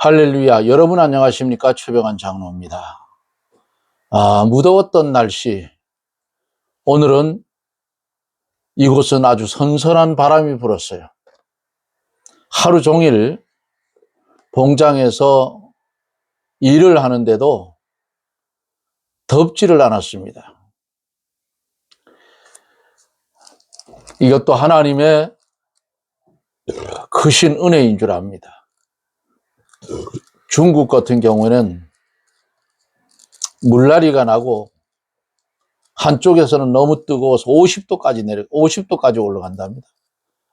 할렐루야. 여러분 안녕하십니까? 최병환 장로입니다. 무더웠던 날씨. 오늘은 이곳은 아주 선선한 바람이 불었어요. 하루 종일 봉장에서 일을 하는데도 덥지를 않았습니다. 이것도 하나님의 크신 은혜인 줄 압니다. 중국 같은 경우에는 물난리가 나고 한쪽에서는 너무 뜨거워서 50도까지 올라간답니다.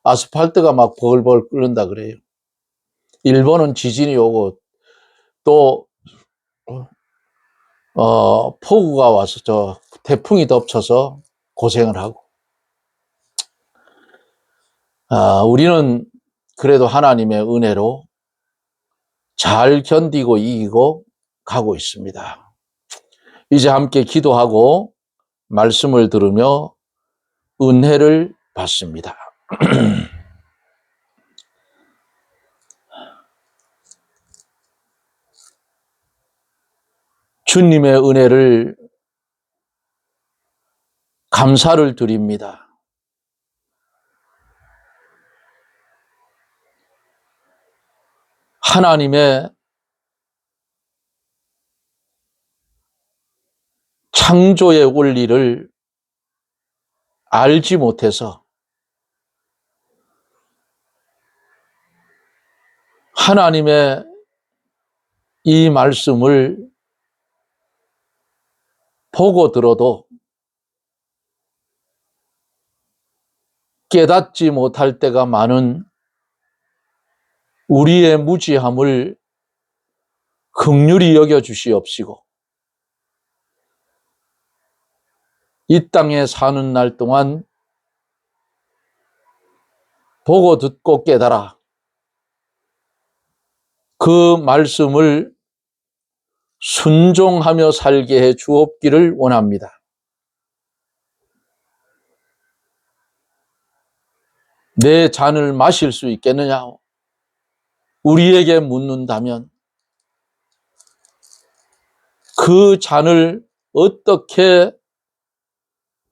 아스팔트가 막 벌벌 끓는다 그래요. 일본은 지진이 오고 또 폭우가 와서 태풍이 덮쳐서 고생을 하고 우리는 그래도 하나님의 은혜로 잘 견디고 이기고 가고 있습니다. 이제 함께 기도하고 말씀을 들으며 은혜를 받습니다. 주님의 은혜를 감사를 드립니다. 하나님의 창조의 원리를 알지 못해서 하나님의 이 말씀을 보고 들어도 깨닫지 못할 때가 많은 우리의 무지함을 긍휼히 여겨주시옵시고 이 땅에 사는 날 동안 보고 듣고 깨달아 그 말씀을 순종하며 살게 해 주옵기를 원합니다. 내 잔을 마실 수 있겠느냐? 우리에게 묻는다면 그 잔을 어떻게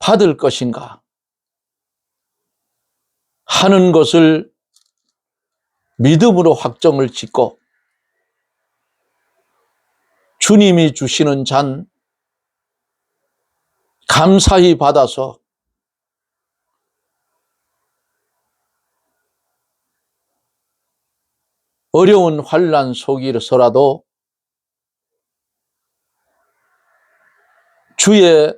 받을 것인가 하는 것을 믿음으로 확정을 짓고 주님이 주시는 잔 감사히 받아서 어려운 환난 속에서라도 주의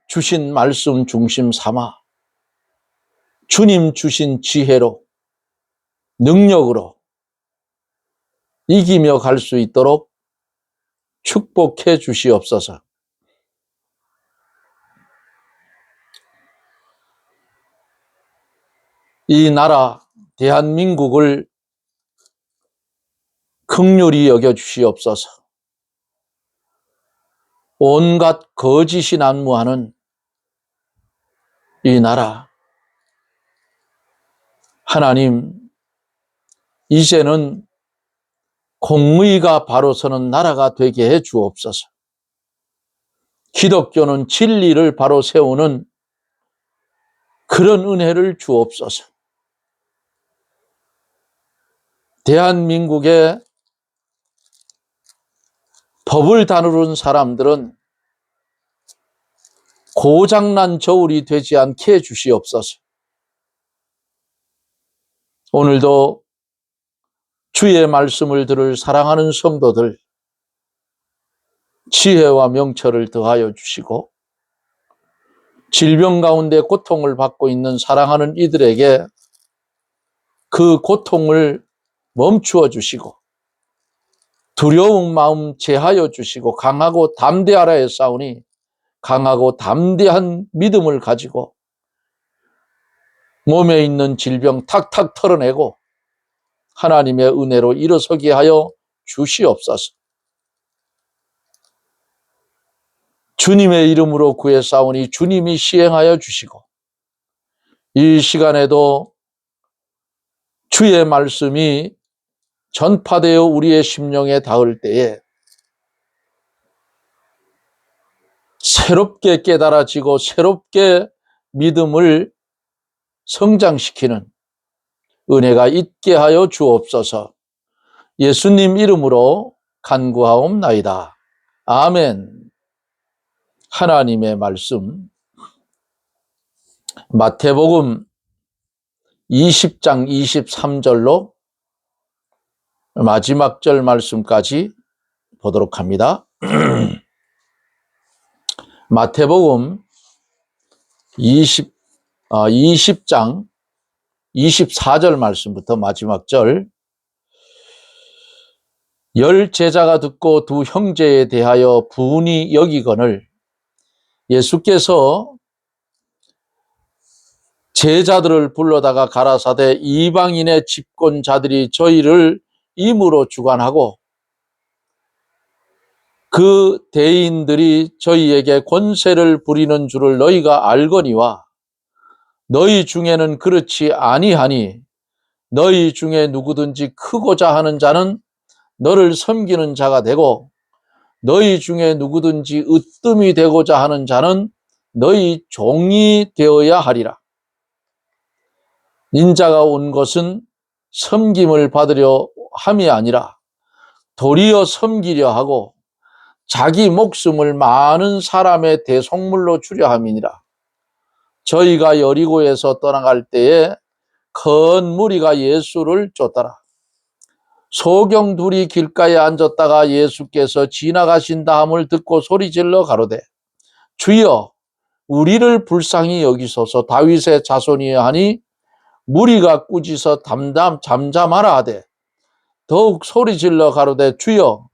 주신 말씀 중심 삼아 주님 주신 지혜로 능력으로 이기며 갈 수 있도록 축복해 주시옵소서. 이 나라 대한민국을 긍휼히 여겨 주시옵소서. 온갖 거짓이 난무하는 이 나라 하나님 이제는 공의가 바로 서는 나라가 되게 해 주옵소서. 기독교는 진리를 바로 세우는 그런 은혜를 주옵소서. 대한민국의 법을 다루는 사람들은 고장난 저울이 되지 않게 해 주시옵소서. 오늘도 주의 말씀을 들을 사랑하는 성도들 지혜와 명철을 더하여 주시고 질병 가운데 고통을 받고 있는 사랑하는 이들에게 그 고통을 멈추어 주시고 두려운 마음 제하여 주시고 강하고 담대하라 했사오니 강하고 담대한 믿음을 가지고 몸에 있는 질병 탁탁 털어내고 하나님의 은혜로 일어서게 하여 주시옵소서. 주님의 이름으로 구했사오니 주님이 시행하여 주시고 이 시간에도 주의 말씀이 전파되어 우리의 심령에 닿을 때에 새롭게 깨달아지고 새롭게 믿음을 성장시키는 은혜가 있게 하여 주옵소서. 예수님 이름으로 간구하옵나이다. 아멘. 하나님의 말씀 마태복음 20장 23절로 마지막 절 말씀까지 보도록 합니다. 마태복음 20장 24절 말씀부터 마지막 절. 열 제자가 듣고 두 형제에 대하여 분이 여기거늘 예수께서 제자들을 불러다가 가라사대 이방인의 집권자들이 저희를 임으로 주관하고 그 대인들이 저희에게 권세를 부리는 줄을 너희가 알거니와 너희 중에는 그렇지 아니하니 너희 중에 누구든지 크고자 하는 자는 너를 섬기는 자가 되고 너희 중에 누구든지 으뜸이 되고자 하는 자는 너희 종이 되어야 하리라. 인자가 온 것은 섬김을 받으려 함이 아니라 도리어 섬기려 하고 자기 목숨을 많은 사람의 대속물로 주려 함이니라. 저희가 여리고에서 떠나갈 때에 큰 무리가 예수를 쫓더라. 소경 둘이 길가에 앉았다가 예수께서 지나가신다 함을 듣고 소리질러 가로되 주여 우리를 불쌍히 여기소서. 다윗의 자손이여 하니 무리가 꾸짖어 잠잠하라 하되 더욱 소리질러 가로되 주여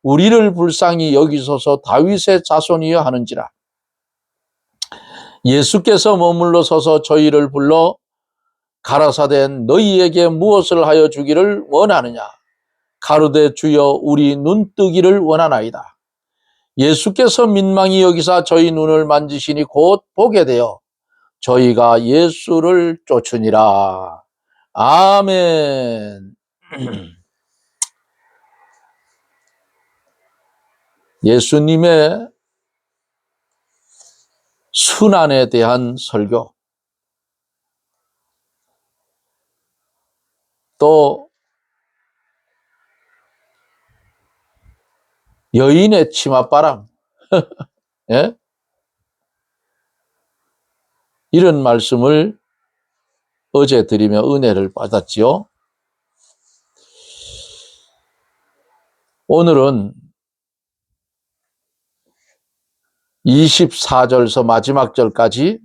우리를 불쌍히 여기소서. 다윗의 자손이여 하는지라. 예수께서 머물러 서서 저희를 불러 가라사대 너희에게 무엇을 하여 주기를 원하느냐. 가로되 주여 우리 눈뜨기를 원하나이다. 예수께서 민망히 여기사 저희 눈을 만지시니 곧 보게 되어 저희가 예수를 쫓으니라. 아멘. 예수님의 순환에 대한 설교, 또 여인의 치맛바람, 예? 이런 말씀을 어제 드리며 은혜를 받았지요. 오늘은 24절서 마지막 절까지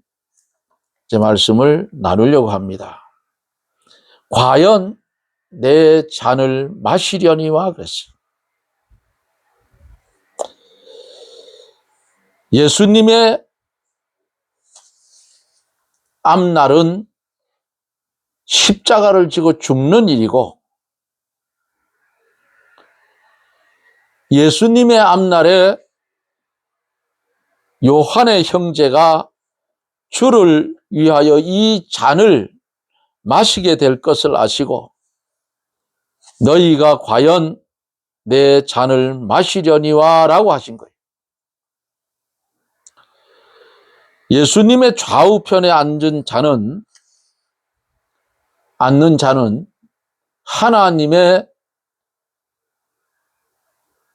제 말씀을 나누려고 합니다. 과연 내 잔을 마시려니와 그랬어요. 예수님의 앞날은 십자가를 지고 죽는 일이고 예수님의 앞날에 요한의 형제가 주를 위하여 이 잔을 마시게 될 것을 아시고 너희가 과연 내 잔을 마시려니와 라고 하신 거예요. 예수님의 좌우편에 앉는 자는 하나님의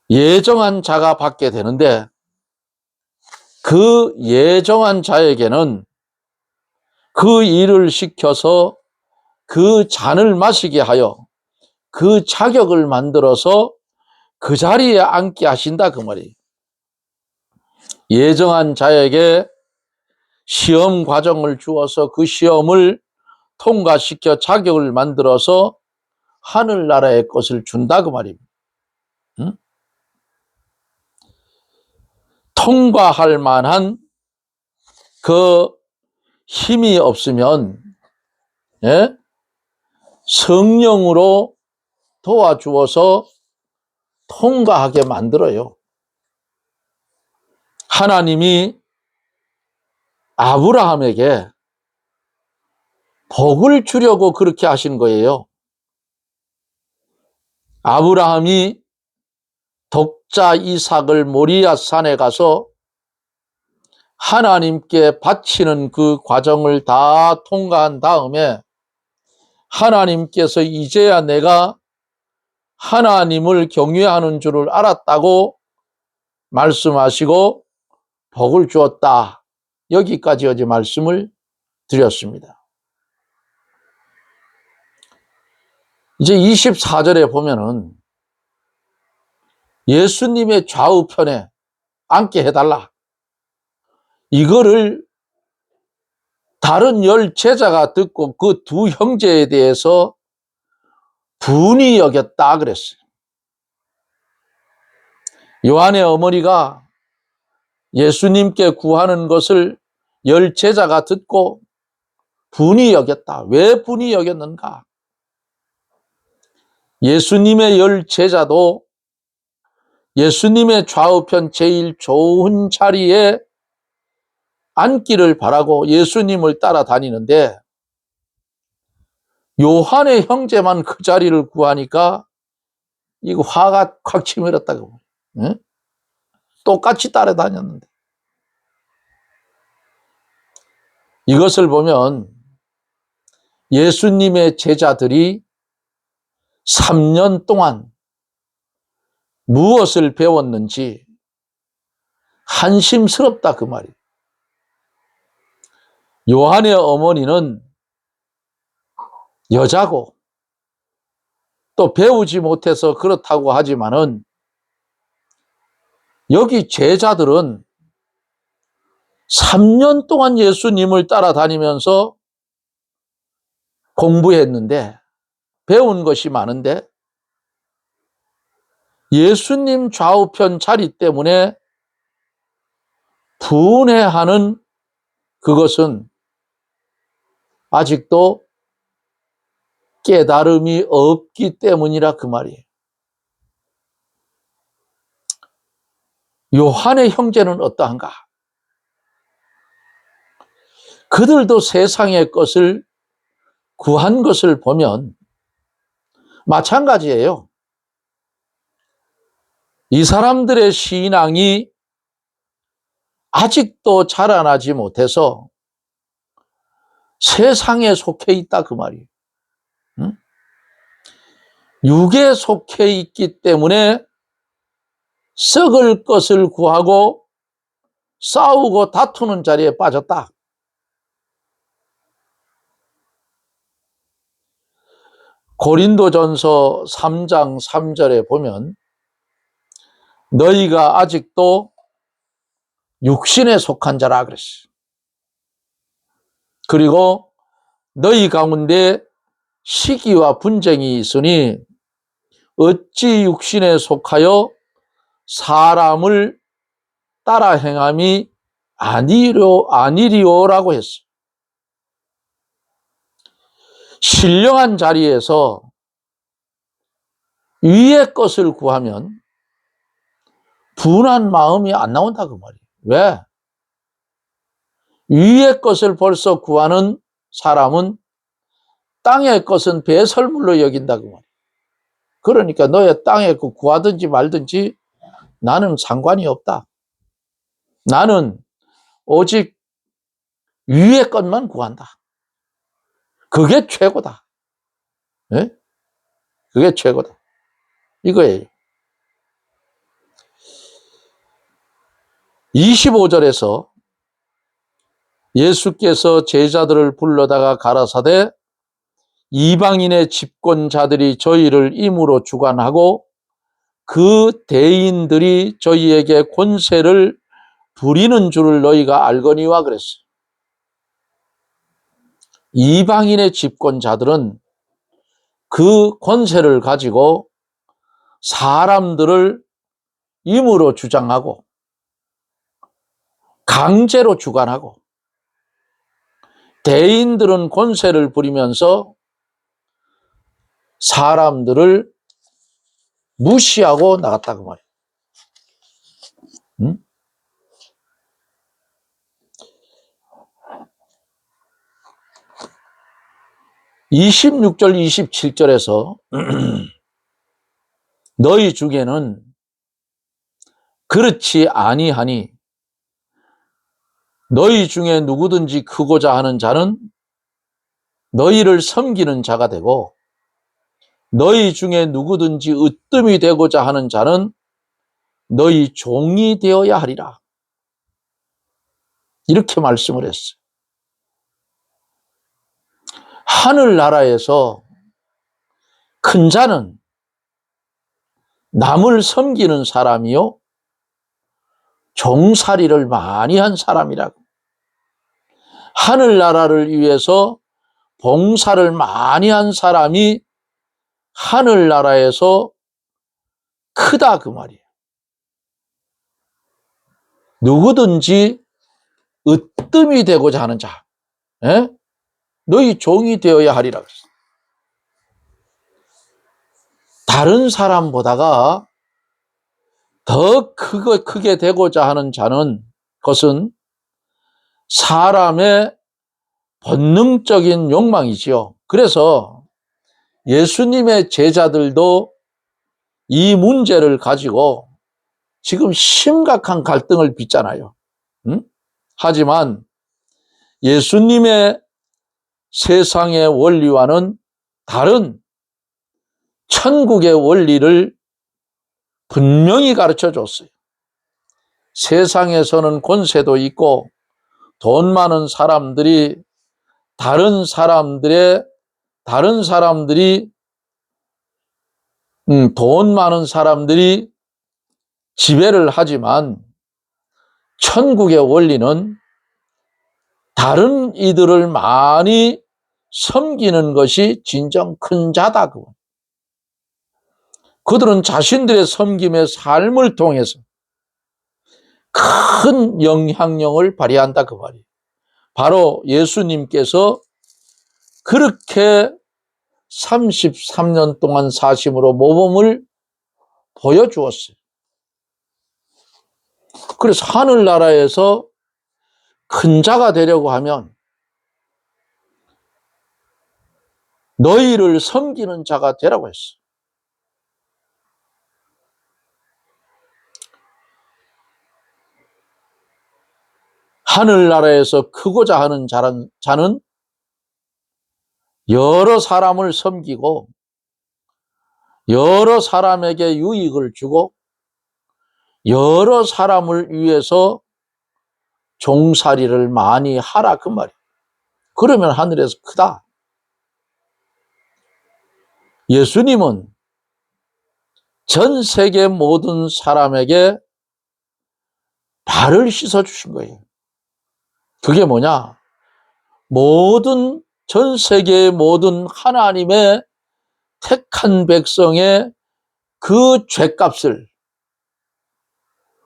예정한 자가 받게 되는데 그 예정한 자에게는 그 일을 시켜서 그 잔을 마시게 하여 그 자격을 만들어서 그 자리에 앉게 하신다 그 말이에요. 예정한 자에게 시험 과정을 주어서 그 시험을 통과시켜 자격을 만들어서 하늘나라의 것을 준다 그 말입니다. 응? 통과할 만한 그 힘이 없으면 예? 성령으로 도와주어서 통과하게 만들어요. 하나님이 아브라함에게 복을 주려고 그렇게 하신 거예요. 아브라함이 독자 이삭을 모리아 산에 가서 하나님께 바치는 그 과정을 다 통과한 다음에 하나님께서 이제야 내가 하나님을 경외하는 줄을 알았다고 말씀하시고 복을 주었다. 여기까지 어제 말씀을 드렸습니다. 이제 24절에 보면은 예수님의 좌우편에 앉게 해달라. 이거를 다른 10 제자가 듣고 그 두 형제에 대해서 분이 여겼다 그랬어요. 요한의 어머니가 예수님께 구하는 것을 10 제자가 듣고 분이 여겼다. 왜 분이 여겼는가? 예수님의 10 제자도 예수님의 좌우편 제일 좋은 자리에 앉기를 바라고 예수님을 따라다니는데 요한의 형제만 그 자리를 구하니까 이거 화가 확 치밀었다고. 응? 똑같이 따라다녔는데. 이것을 보면 예수님의 제자들이 3년 동안 무엇을 배웠는지 한심스럽다 그 말이에요. 요한의 어머니는 여자고 또 배우지 못해서 그렇다고 하지만은 여기 제자들은 3년 동안 예수님을 따라다니면서 공부했는데 배운 것이 많은데 예수님 좌우편 자리 때문에 분해하는 그것은 아직도 깨달음이 없기 때문이라 그 말이에요. 요한의 형제는 어떠한가? 그들도 세상의 것을 구한 것을 보면 마찬가지예요. 이 사람들의 신앙이 아직도 자라나지 못해서 세상에 속해 있다 그 말이에요. 응? 육에 속해 있기 때문에 썩을 것을 구하고 싸우고 다투는 자리에 빠졌다. 고린도전서 3장 3절에 보면 너희가 아직도 육신에 속한 자라 그랬어요. 그리고 너희 가운데 시기와 분쟁이 있으니 어찌 육신에 속하여 사람을 따라 행함이 아니리오라고 했어요. 신령한 자리에서 위의 것을 구하면 분한 마음이 안 나온다 그 말이에요. 왜? 위의 것을 벌써 구하는 사람은 땅의 것은 배설물로 여긴다 그 말이에요. 그러니까 너의 땅에 그 구하든지 말든지 나는 상관이 없다. 나는 오직 위의 것만 구한다. 그게 최고다. 네? 그게 최고다. 이거예요. 25절에서 예수께서 제자들을 불러다가 가라사대 이방인의 집권자들이 저희를 임으로 주관하고 그 대인들이 저희에게 권세를 부리는 줄을 너희가 알거니와 그랬어요. 이방인의 집권자들은 그 권세를 가지고 사람들을 임으로 주장하고 강제로 주관하고 대인들은 권세를 부리면서 사람들을 무시하고 나갔다 그 말이에요. 응? 26절 27절에서 너희 중에는 그렇지 아니하니 너희 중에 누구든지 크고자 하는 자는 너희를 섬기는 자가 되고 너희 중에 누구든지 으뜸이 되고자 하는 자는 너희 종이 되어야 하리라. 이렇게 말씀을 했어요. 하늘나라에서 큰 자는 남을 섬기는 사람이요 종살이를 많이 한 사람이라고. 하늘나라를 위해서 봉사를 많이 한 사람이 하늘나라에서 크다 그 말이에요. 누구든지 으뜸이 되고자 하는 자, 에? 너희 종이 되어야 하리라 그랬어요. 다른 사람보다가 더 크게 되고자 하는 자는 것은 사람의 본능적인 욕망이지요. 그래서 예수님의 제자들도 이 문제를 가지고 지금 심각한 갈등을 빚잖아요. 응? 하지만 예수님의 세상의 원리와는 다른 천국의 원리를 분명히 가르쳐 줬어요. 세상에서는 권세도 있고 돈 많은 사람들이 다른 사람들이 돈 많은 사람들이 지배를 하지만 천국의 원리는 다른 이들을 많이 섬기는 것이 진정 큰 자다. 그들은 자신들의 섬김의 삶을 통해서 큰 영향력을 발휘한다 그 말이에요. 바로 예수님께서 그렇게 33년 동안 사심으로 모범을 보여주었어요. 그래서 하늘나라에서 큰 자가 되려고 하면 너희를 섬기는 자가 되라고 했어요. 하늘나라에서 크고자 하는 자는 여러 사람을 섬기고 여러 사람에게 유익을 주고 여러 사람을 위해서 종살이를 많이 하라 그 말이에요. 그러면 하늘에서 크다. 예수님은 전 세계 모든 사람에게 발을 씻어 주신 거예요. 그게 뭐냐? 전 세계의 모든 하나님의 택한 백성의 그 죄값을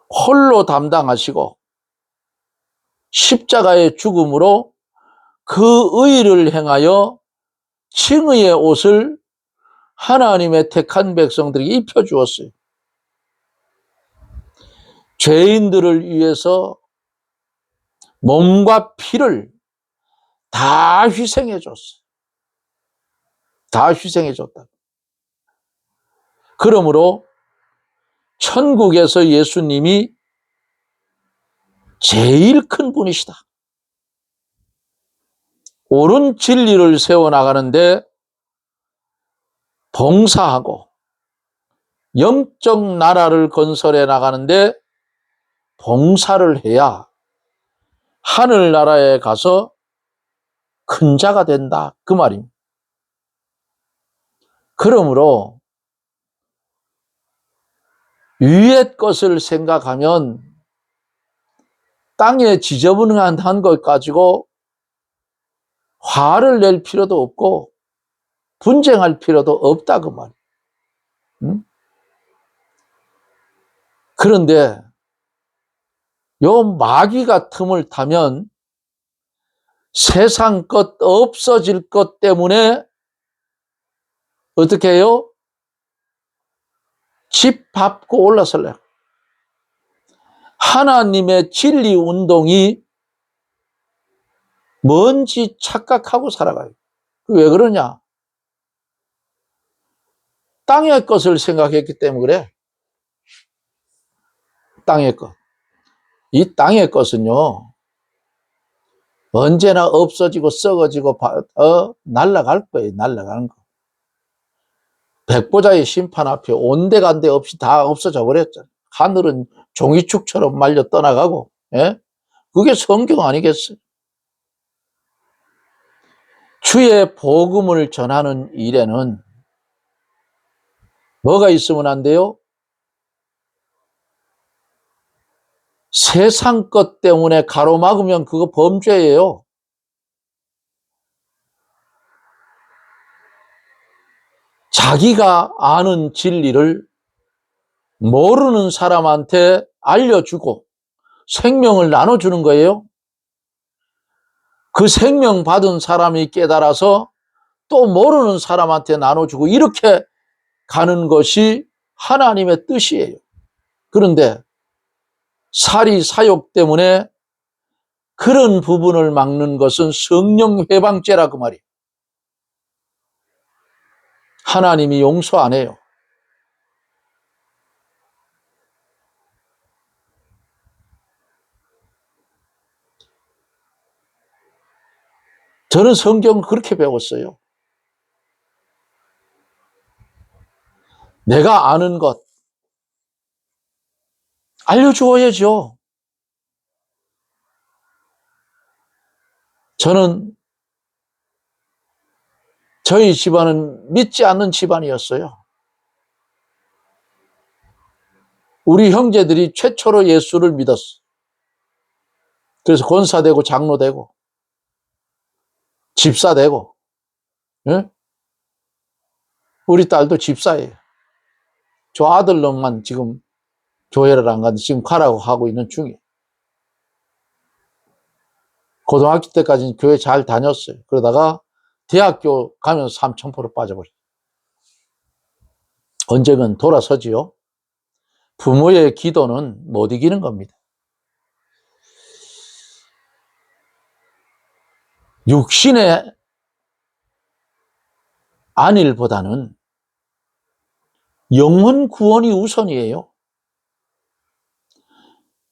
홀로 담당하시고 십자가의 죽음으로 그 의를 행하여 칭의의 옷을 하나님의 택한 백성들에게 입혀주었어요. 죄인들을 위해서 몸과 피를 다 희생해줬어요. 다 희생해줬다. 그러므로 천국에서 예수님이 제일 큰 분이시다. 옳은 진리를 세워나가는데 봉사하고 영적 나라를 건설해 나가는데 봉사를 해야 하늘나라에 가서 큰 자가 된다 그 말입니다. 그러므로 위의 것을 생각하면 땅에 지저분한 것 가지고 화를 낼 필요도 없고 분쟁할 필요도 없다 그 말이에요. 응? 그런데 요 마귀가 틈을 타면 세상 것 없어질 것 때문에 어떻게 해요? 집 밟고 올라설래요. 하나님의 진리 운동이 뭔지 착각하고 살아가요. 왜 그러냐? 땅의 것을 생각했기 때문에 그래. 땅의 것. 이 땅의 것은요, 언제나 없어지고 썩어지고 날아갈 거예요. 날아가는 거. 백보자의 심판 앞에 온데간데 없이 다 없어져 버렸잖아요. 하늘은 종이축처럼 말려 떠나가고, 예? 그게 성경 아니겠어요? 주의 복음을 전하는 일에는 뭐가 있으면 안 돼요? 세상 것 때문에 가로막으면 그거 범죄예요. 자기가 아는 진리를 모르는 사람한테 알려주고 생명을 나눠주는 거예요. 그 생명 받은 사람이 깨달아서 또 모르는 사람한테 나눠주고 이렇게 가는 것이 하나님의 뜻이에요. 그런데 사리 사욕 때문에 그런 부분을 막는 것은 성령 회방죄라 그 말이에요. 하나님이 용서 안 해요. 저는 성경을 그렇게 배웠어요. 내가 아는 것 알려주어야죠. 저는 저희 집안은 믿지 않는 집안이었어요. 우리 형제들이 최초로 예수를 믿었어. 그래서 권사되고 장로되고 집사되고, 예? 우리 딸도 집사예요. 저 아들놈만 지금 교회를 안 가는데 지금 가라고 하고 있는 중이에요. 고등학교 때까지는 교회 잘 다녔어요. 그러다가 대학교 가면서 삼천포로 빠져버려요. 언젠간 돌아서지요. 부모의 기도는 못 이기는 겁니다. 육신의 안일보다는 영혼 구원이 우선이에요.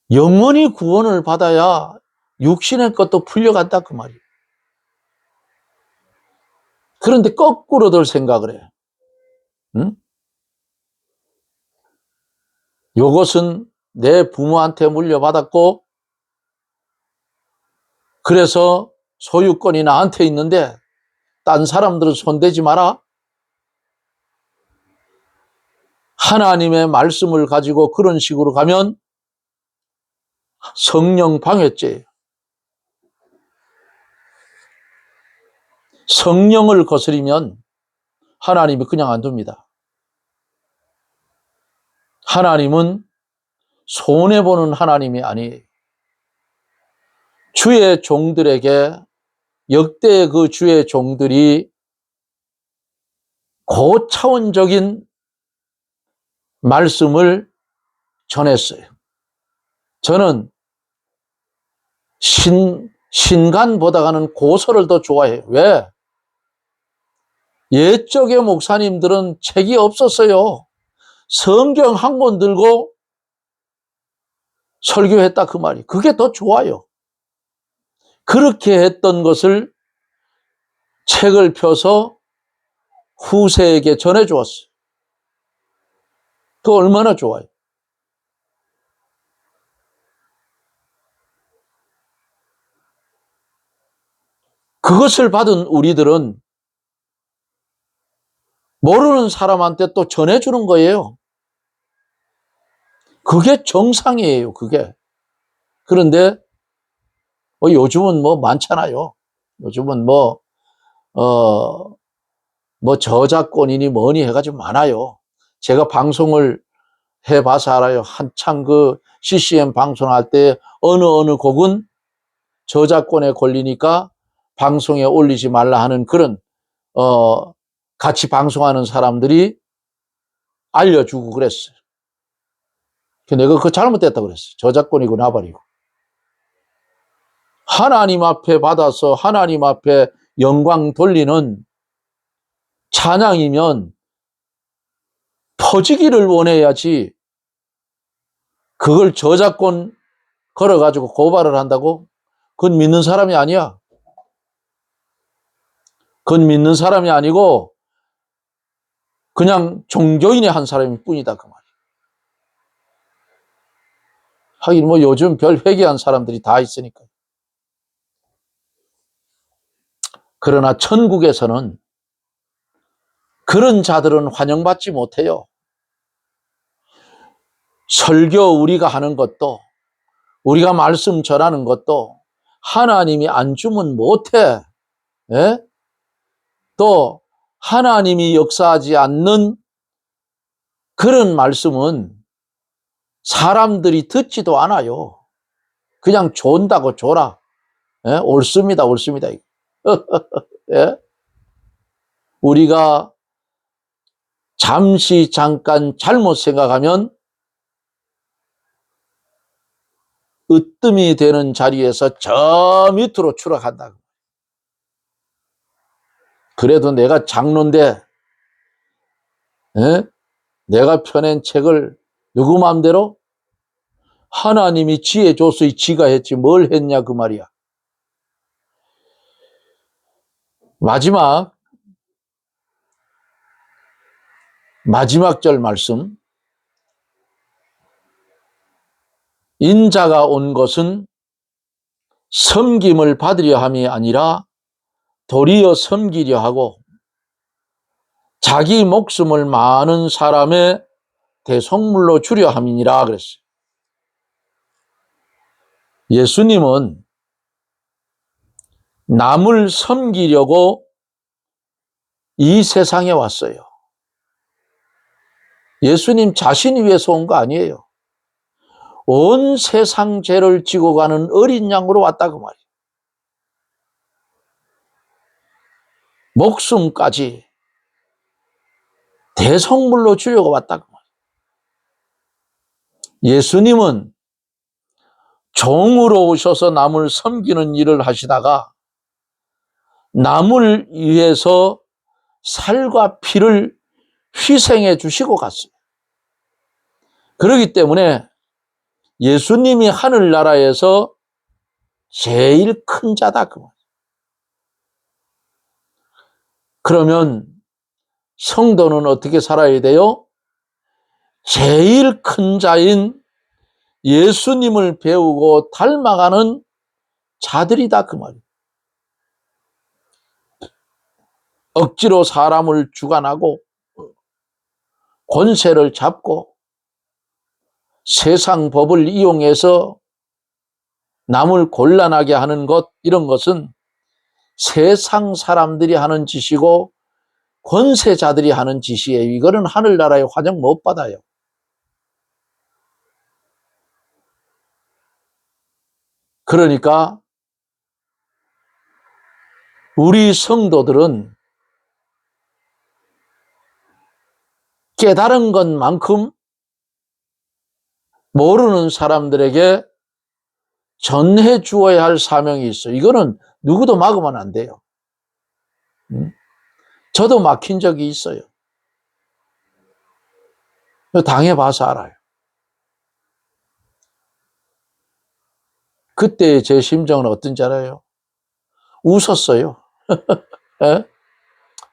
영혼이 구원을 받아야 육신의 것도 풀려간다 그 말이에요. 그런데 거꾸로들 생각을 해요. 응? 요것은 내 부모한테 물려받았고 그래서 소유권이 나한테 있는데 딴 사람들은 손대지 마라. 하나님의 말씀을 가지고 그런 식으로 가면 성령 방해죄예요. 성령을 거스리면 하나님이 그냥 안 둡니다. 하나님은 손해보는 하나님이 아니에요. 주의 종들에게 역대 그 주의 종들이 고차원적인 말씀을 전했어요. 저는 신간보다는 고서를 더 좋아해요. 왜? 옛적의 목사님들은 책이 없었어요. 성경 한 권 들고 설교했다 그 말이. 그게 더 좋아요. 그렇게 했던 것을 책을 펴서 후세에게 전해주었어요. 그 얼마나 좋아요. 그것을 받은 우리들은 모르는 사람한테 또 전해주는 거예요. 그게 정상이에요, 그게. 그런데 요즘은 뭐 많잖아요. 요즘은 저작권이니 뭐니 해가지고 많아요. 제가 방송을 해봐서 알아요. 한창 그 CCM 방송할 때 어느 곡은 저작권에 걸리니까 방송에 올리지 말라 하는 그런 같이 방송하는 사람들이 알려주고 그랬어요. 내가 그거 잘못됐다 그랬어요. 저작권이고 나발이고. 하나님 앞에 받아서 하나님 앞에 영광 돌리는 찬양이면 퍼지기를 원해야지 그걸 저작권 걸어가지고 고발을 한다고? 그건 믿는 사람이 아니야. 그건 믿는 사람이 아니고 그냥 종교인의 한 사람일 뿐이다 그 말이야. 하긴 뭐 요즘 별 회개한 사람들이 다 있으니까. 그러나 천국에서는 그런 자들은 환영받지 못해요. 설교 우리가 하는 것도, 우리가 말씀 전하는 것도 하나님이 안 주면 못해. 예? 또 하나님이 역사하지 않는 그런 말씀은 사람들이 듣지도 않아요. 그냥 존다고 줘라. 예? 옳습니다, 옳습니다. 예? 우리가 잠깐 잘못 생각하면 으뜸이 되는 자리에서 저 밑으로 추락한다. 그래도 내가 장로인데, 예? 내가 펴낸 책을 누구 마음대로? 하나님이 지혜 줬으니 지가 했지 뭘 했냐 그 말이야. 마지막 절 말씀. 인자가 온 것은 섬김을 받으려 함이 아니라 도리어 섬기려 하고 자기 목숨을 많은 사람의 대속물로 주려 함이니라 그랬어요. 예수님은 남을 섬기려고 이 세상에 왔어요. 예수님 자신이 위해서 온 거 아니에요. 온 세상 죄를 지고 가는 어린 양으로 왔다 그 말이에요. 목숨까지 대속물로 주려고 왔다 그 말이에요. 예수님은 종으로 오셔서 남을 섬기는 일을 하시다가 남을 위해서 살과 피를 희생해 주시고 갔어요. 그렇기 때문에 예수님이 하늘나라에서 제일 큰 자다 그 말이에요. 그러면 성도는 어떻게 살아야 돼요? 제일 큰 자인 예수님을 배우고 닮아가는 자들이다 그 말이에요. 억지로 사람을 주관하고 권세를 잡고 세상 법을 이용해서 남을 곤란하게 하는 것, 이런 것은 세상 사람들이 하는 짓이고 권세자들이 하는 짓이에요. 이거는 하늘나라에 환영 못 받아요. 그러니까 우리 성도들은 깨달은 것만큼 모르는 사람들에게 전해 주어야 할 사명이 있어요. 이거는 누구도 막으면 안 돼요. 저도 막힌 적이 있어요. 당해봐서 알아요. 그때 제 심정은 어떤지 알아요? 웃었어요. 에?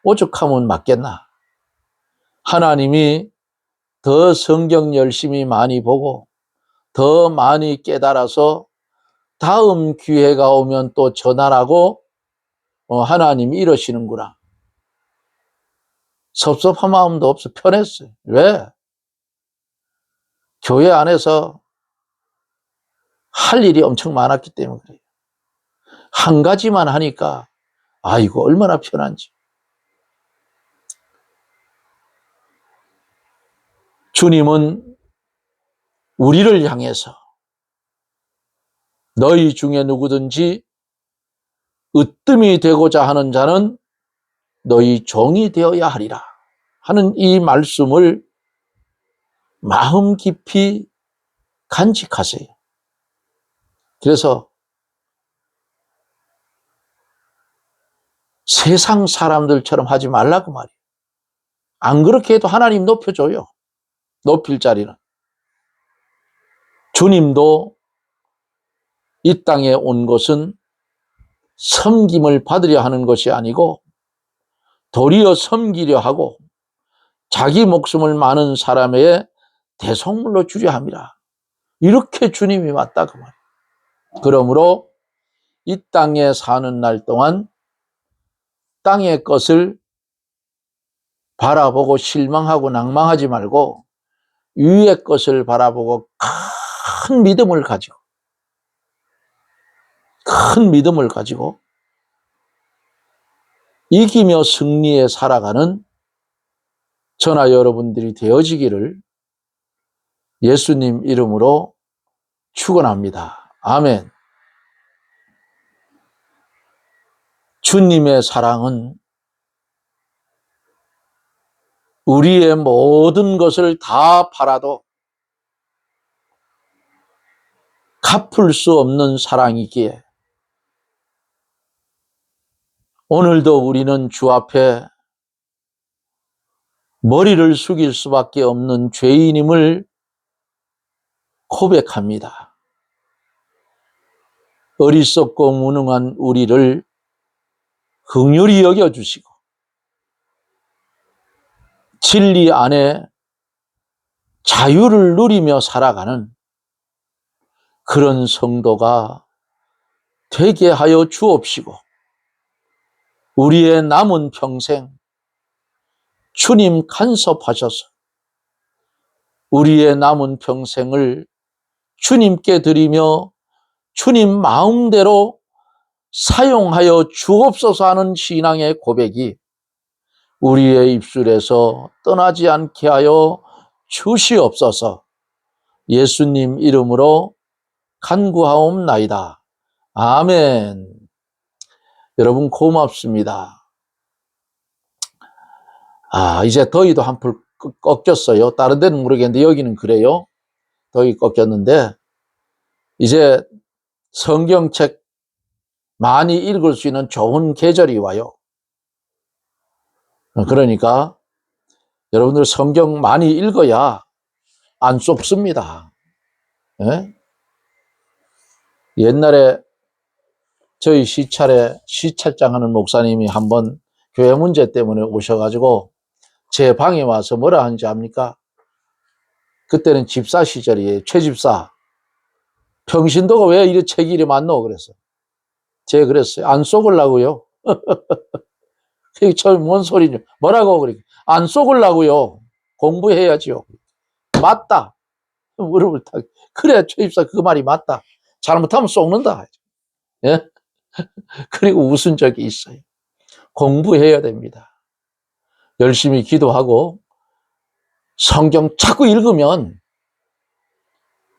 오죽하면 맞겠나. 하나님이 더 성경 열심히 많이 보고 더 많이 깨달아서 다음 기회가 오면 또 전하라고 하나님이 이러시는구나. 섭섭한 마음도 없어. 편했어요. 왜? 교회 안에서 할 일이 엄청 많았기 때문에 그래요. 한 가지만 하니까 아이고 얼마나 편한지. 주님은 우리를 향해서 너희 중에 누구든지 으뜸이 되고자 하는 자는 너희 종이 되어야 하리라 하는 이 말씀을 마음 깊이 간직하세요. 그래서 세상 사람들처럼 하지 말라고 말이에요. 안 그렇게 해도 하나님 높여줘요. 높일 자리는. 주님도 이 땅에 온 것은 섬김을 받으려 하는 것이 아니고 도리어 섬기려 하고 자기 목숨을 많은 사람의 대속물로 주려 함이라. 이렇게 주님이 왔다 그 말이에요. 그러므로 이 땅에 사는 날 동안 땅의 것을 바라보고 실망하고 낭망하지 말고 위의 것을 바라보고 큰 믿음을 가지고 이기며 승리에 살아가는 저나 여러분들이 되어지기를 예수님 이름으로 축원합니다. 아멘. 주님의 사랑은 우리의 모든 것을 다 팔아도 갚을 수 없는 사랑이기에 오늘도 우리는 주 앞에 머리를 숙일 수밖에 없는 죄인임을 고백합니다. 어리석고 무능한 우리를 긍휼히 여겨주시고 진리 안에 자유를 누리며 살아가는 그런 성도가 되게 하여 주옵시고 우리의 남은 평생 주님 간섭하셔서 우리의 남은 평생을 주님께 드리며 주님 마음대로 사용하여 주옵소서 하는 신앙의 고백이 우리의 입술에서 떠나지 않게 하여 주시옵소서. 예수님 이름으로 간구하옵나이다. 아멘. 여러분 고맙습니다. 이제 더위도 한풀 꺾였어요. 다른 데는 모르겠는데 여기는 그래요. 더위 꺾였는데 이제 성경책 많이 읽을 수 있는 좋은 계절이 와요. 그러니까 여러분들 성경 많이 읽어야 안 쏟습니다. 예? 옛날에 저희 시찰에 시찰장 하는 목사님이 한번 교회 문제 때문에 오셔가지고 제 방에 와서 뭐라 하는지 압니까? 그때는 집사 시절이에요. 최 집사. 평신도가 왜 이래 책이 이리 많노? 그랬어요. 제가 그랬어요. 안 쏘으려고요. 그게 처음 뭔 소리냐. 뭐라고 그래. 안 쏘으려고요. 공부해야지요. 맞다. 무릎을 탁. 그래, 최 집사 그 말이 맞다. 잘못하면 쏘는다. 예? 그리고 웃은 적이 있어요. 공부해야 됩니다. 열심히 기도하고 성경 자꾸 읽으면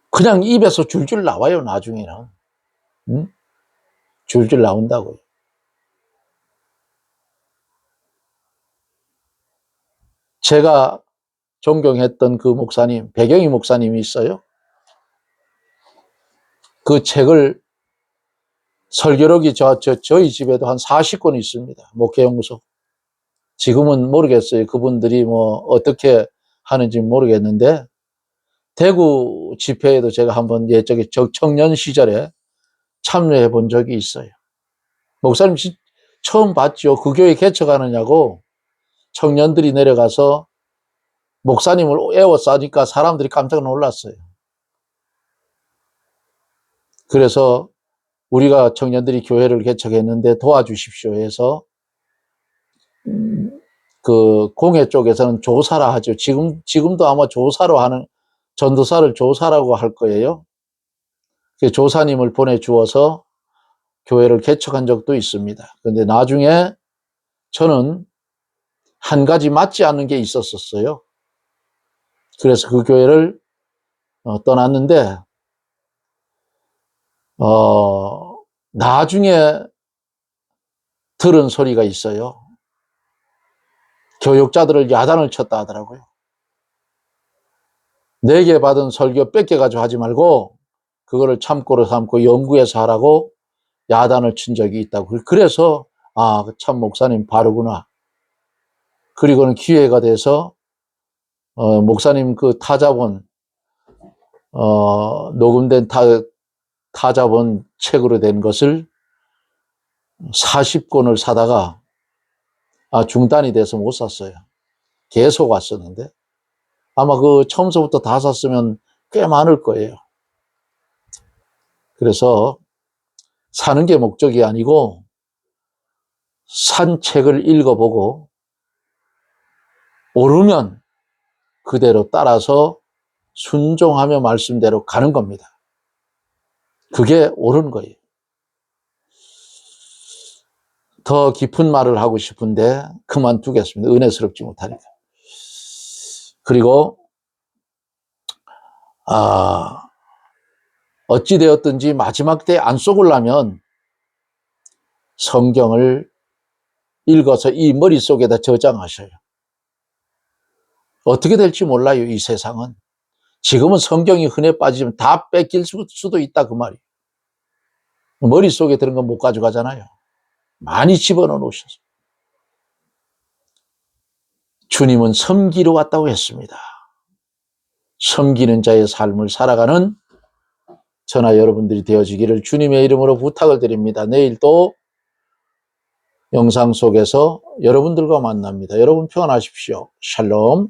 그냥 입에서 줄줄 나와요, 나중에는. 응? 줄줄 나온다고요. 제가 존경했던 그 목사님, 배경희 목사님이 있어요. 그 책을 설교록이 저희 집에도 한 40권 있습니다. 목회연구소. 지금은 모르겠어요. 그분들이 뭐 어떻게 하는지 모르겠는데 대구 집회에도 제가 한번 예적에 청년 시절에 참여해 본 적이 있어요. 목사님 처음 봤죠. 그 교회 개척하느냐고 청년들이 내려가서 목사님을 에워싸니까 사람들이 깜짝 놀랐어요. 그래서 우리가 청년들이 교회를 개척했는데 도와주십시오 해서 그 공회 쪽에서는 조사라 하죠. 지금도 아마 조사로 하는 전도사를 조사라고 할 거예요. 그 조사님을 보내주어서 교회를 개척한 적도 있습니다. 그런데 나중에 저는 한 가지 맞지 않는 게 있었어요. 그래서 그 교회를 떠났는데 나중에 들은 소리가 있어요. 교육자들을 야단을 쳤다 하더라고요. 내게 받은 설교 뺏겨가지고 하지 말고 그거를 참고로 삼고 연구해서 하라고 야단을 친 적이 있다고. 그래서 참 목사님 바르구나. 그리고는 기회가 돼서 목사님 그 타자본, 녹음된 타자본 책으로 된 것을 40권을 사다가 중단이 돼서 못 샀어요. 계속 왔었는데 아마 그 처음서부터 다 샀으면 꽤 많을 거예요. 그래서 사는 게 목적이 아니고 산 책을 읽어보고 옳으면 그대로 따라서 순종하며 말씀대로 가는 겁니다. 그게 옳은 거예요. 더 깊은 말을 하고 싶은데 그만두겠습니다. 은혜스럽지 못하니까. 그리고 어찌되었든지 마지막 때 안 속으려면 성경을 읽어서 이 머릿속에다 저장하셔요. 어떻게 될지 몰라요, 이 세상은. 지금은 성경이 흔해 빠지면 다 뺏길 수도 있다, 그 말이에요. 머릿속에 드는 건 못 가져가잖아요. 많이 집어넣어 놓으셔서. 주님은 섬기러 왔다고 했습니다. 섬기는 자의 삶을 살아가는 저나 여러분들이 되어지기를 주님의 이름으로 부탁을 드립니다. 내일 또 영상 속에서 여러분들과 만납니다. 여러분 평안하십시오. 샬롬.